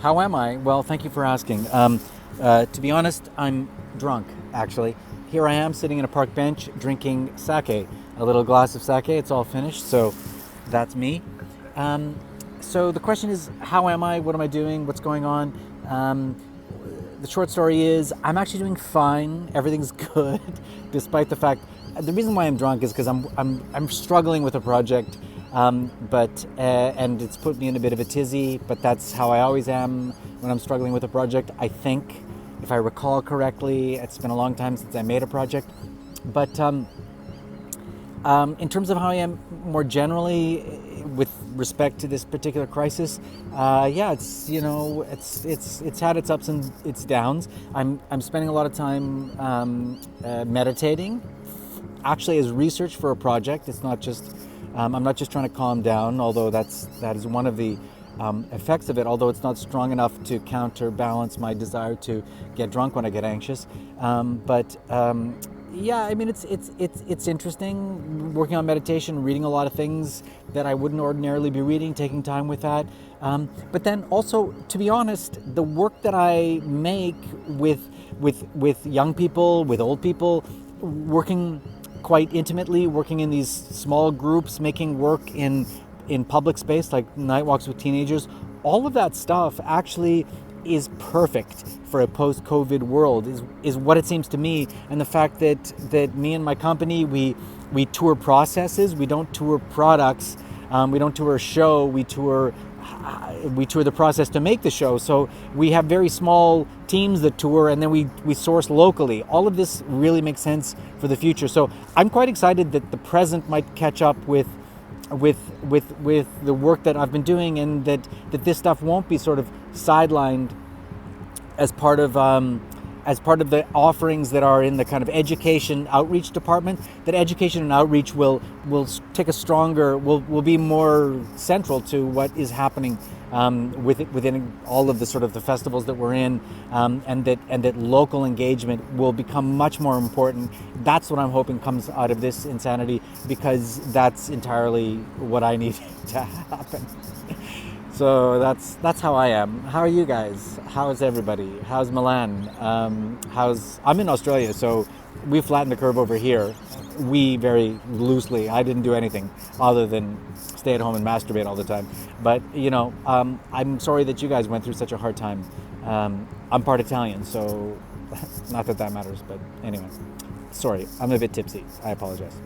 How am I? Well, thank you for asking. To be honest, I'm drunk, actually. Here I am sitting in a park bench drinking sake, a little glass of sake. It's all finished, so that's me. So the question is, how am I? What am I doing? What's going on? The short story is, I'm actually doing fine. Everything's good, despite the fact. The reason why I'm drunk is because I'm struggling with a project, and it's put me in a bit of a tizzy. But that's how I always am when I'm struggling with a project. I think, if I recall correctly, it's been a long time since I made a project. But in terms of how I am more generally with respect to this particular crisis, it's it's had its ups and its downs. I'm spending a lot of time meditating, actually as research for a project. It's not just I'm not just trying to calm down, although that is one of the effects of it. Although it's not strong enough to counterbalance my desire to get drunk when I get anxious, yeah, I mean, it's interesting working on meditation, reading a lot of things that I wouldn't ordinarily be reading, taking time with that. But then also, to be honest, the work that I make with young people, with old people, working quite intimately, working in these small groups, making work in public space like night walks with teenagers, all of that stuff actually is perfect for a post-COVID world, is what it seems to me. And the fact that me and my company, we tour processes, we don't tour products, we don't tour a show, we tour the process to make the show. So we have very small teams that tour, and then we source locally. All of this really makes sense for the future. So I'm quite excited that the present might catch up with the work that I've been doing, and that this stuff won't be sort of sidelined as part of the offerings that are in the kind of education outreach department. That education and outreach will take a stronger, will be more central to what is happening within all of the sort of the festivals that we're in, and that local engagement will become much more important. That's what I'm hoping comes out of this insanity, because that's entirely what I need to happen. So that's how I am. How are you guys? How's everybody? How's Milan? I'm in Australia, so we flattened the curve over here. We very loosely. I didn't do anything other than stay at home and masturbate all the time. But I'm sorry that you guys went through such a hard time. I'm part Italian, so not that matters. But anyway, sorry. I'm a bit tipsy. I apologize.